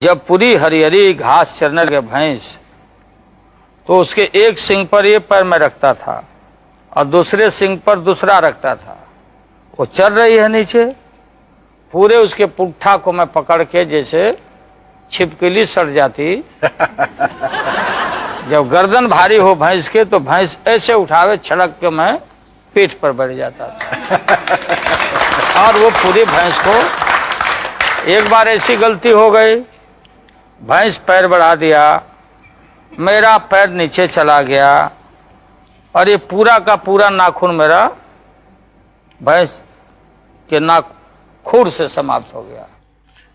जब पूरी हरी हरी घास चरने लगे भैंस, तो उसके एक सींग पर ये पैर में रखता था और दूसरे सींग पर दूसरा रखता था। वो चल रही है नीचे, पूरे उसके पुट्ठा को मैं पकड़ के जैसे छिपकली सड़ जाती। जब गर्दन भारी हो भैंस के तो भैंस ऐसे उठावे, छड़क के मैं पीठ पर बैठ जाता था। और वो पूरी भैंस को, एक बार ऐसी गलती हो गई, भैंस पैर बढ़ा दिया, मेरा पैर नीचे चला गया और ये पूरा का पूरा नाखून मेरा भैंस के नाखून से समाप्त हो गया।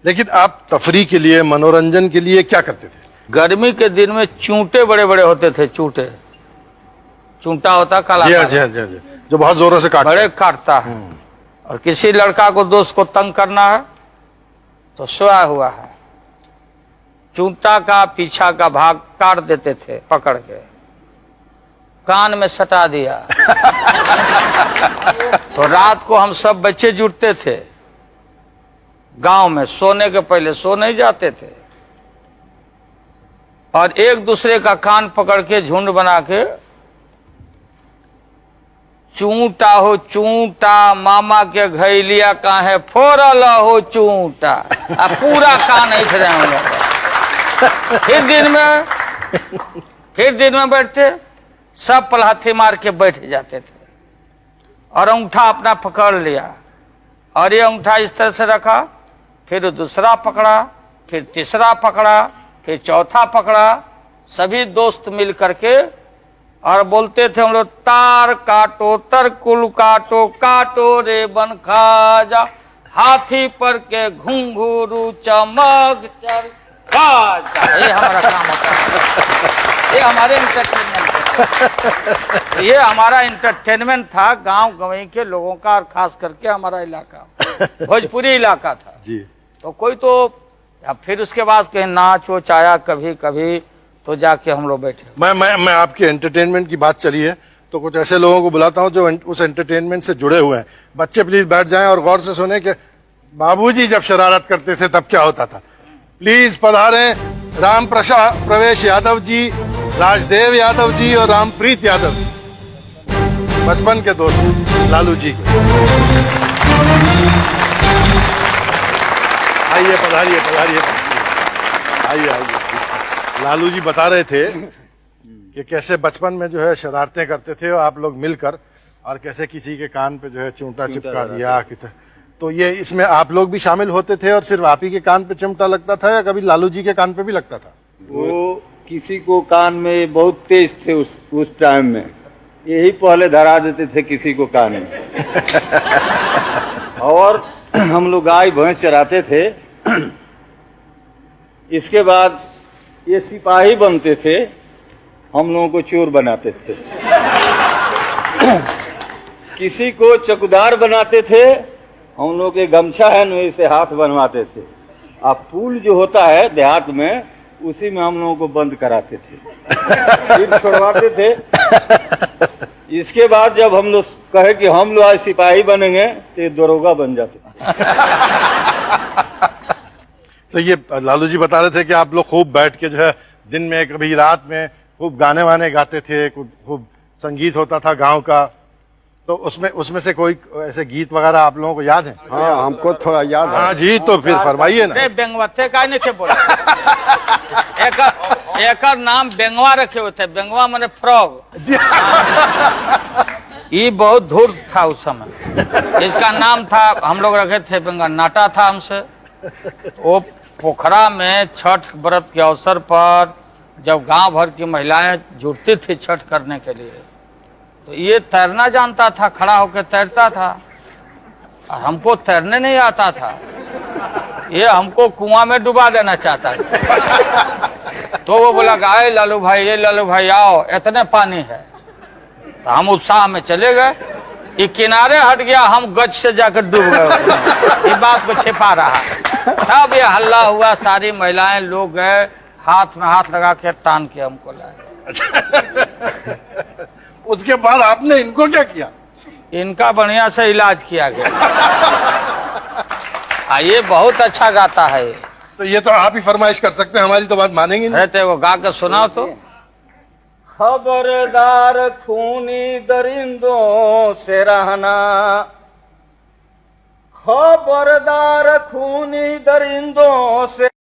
लेकिन आप तफरी के लिए, मनोरंजन के लिए क्या करते थे? गर्मी के दिन में चूंटे बड़े बड़े होते थे। चूंटा होता काला, जी, जो बहुत जोरों से बड़े काटता है। और किसी लड़का को, दोस्त को तंग करना है तो सोया हुआ है, चूंटा का पीछा का भाग काट देते थे, पकड़ के कान में सटा दिया। तो रात को हम सब बच्चे जुटते थे गांव में, सोने के पहले सो नहीं जाते थे, और एक दूसरे का कान पकड़ के झुंड बना के, चूंटा हो चूंटा मामा के घैलिया काहे फोरल हो चूंटा, अब पूरा कान ऐसे रहे। फिर दिन में बैठते, सब पलाथी मार के बैठ जाते थे और अंगूठा अपना पकड़ लिया, और ये अंगूठा इस तरह से रखा, फिर दूसरा पकड़ा, फिर तीसरा पकड़ा, फिर चौथा पकड़ा, सभी दोस्त मिल करके, और बोलते थे हम लोग, तार काटो तरकुल काटो, काटो रे बन खाजा, हाथी पर के घुंघरू चमक चल खाजा। ये हमारा काम होता है, ये हमारे एंटरटेनमेंट था। ये हमारा एंटरटेनमेंट था गांव गंवई के लोगों का, और खास करके हमारा इलाका भोजपुरी इलाका था जी। तो कोई तो, फिर उसके बाद कहीं नाच वो चाया कभी कभी, तो जाके हम लोग बैठे। मैं आपके एंटरटेनमेंट की बात चली है तो कुछ ऐसे लोगों को बुलाता हूं जो उस एंटरटेनमेंट से जुड़े हुए हैं। बच्चे प्लीज बैठ जाएं और गौर से सुने कि बाबूजी जब शरारत करते थे तब क्या होता था। प्लीज पधारें राम प्रवेश यादव जी, राजदेव यादव जी और रामप्रीत यादव जी, बचपन के दोस्त लालू जी। आइए, पधारिए पधारिए, आइए आइए। लालू जी बता रहे थे कि कैसे बचपन में जो है शरारतें करते थे आप लोग मिलकर, और कैसे किसी के कान पे जो है चूंटा चिपका दिया किसी। तो ये इसमें आप लोग भी शामिल होते थे और सिर्फ आप ही के कान पे चिमटा लगता था या कभी लालू जी के कान पे भी लगता था? वो किसी को कान में बहुत तेज थे उस टाइम में, यही पहले धरा देते थे किसी को कान में। और हम लोग गाय भैंस चराते थे। इसके बाद ये सिपाही बनते थे, हम लोगों को चोर बनाते थे। किसी को चौकीदार बनाते थे, हम लोग के गमछा है न से हाथ बनवाते थे। अब पुल जो होता है देहात में, उसी में हम लोगों को बंद कराते थे, फिर छोड़वाते थे। इसके बाद जब हम लोग कहे कि हम लोग आज सिपाही बनेंगे, तो ये दरोगा बन जाते। तो ये लालू जी बता रहे थे कि आप लोग खूब बैठ के जो है दिन में कभी रात में खूब गाने वाने गाते थे, खूब संगीत होता था गांव का। तो उसमें से कोई ऐसे गीत वगैरह आप लोगों को याद है? हाँ, हमको थोड़ा याद है। हाँ जी, तो फिर फरमाइए ना। बेंगवा थे, का नहीं थे बोला। एक नाम बेंगवा रखे हुए थे, बेंगवा माने फ्रॉग। ये बहुत धूर्त था उस समय, इसका नाम था, हम लोग रखे थे बेंगा, नाटा था हमसे। वो पोखरा में छठ व्रत के अवसर पर जब गांव भर की महिलाएं जुटती थी छठ करने के लिए, तो ये तैरना जानता था, खड़ा होकर तैरता था, और हमको तैरने नहीं आता था। ये हमको कुआं में डुबा देना चाहता था। तो वो बोला, आए लालू भाई, ये लालू भाई आओ, इतने पानी है। तो हम उत्साह में चले गए, ये किनारे हट गया, हम गज से जाकर डूब गए। ये बात को छिपा रहा। तब ये हल्ला हुआ, सारी महिलाएं लोग गए, हाथ में हाथ लगा के टान के हमको लाए। उसके बाद आपने इनको क्या किया? इनका बढ़िया से इलाज किया गया। ये बहुत अच्छा गाता है। तो ये तो आप ही फरमाइश कर सकते हैं, हमारी तो बात मानेंगे नहीं। है तो वो गा के सुनाओ तो। खबरदार खूनी दरिंदों से रहना, खबरदार खूनी दरिंदों से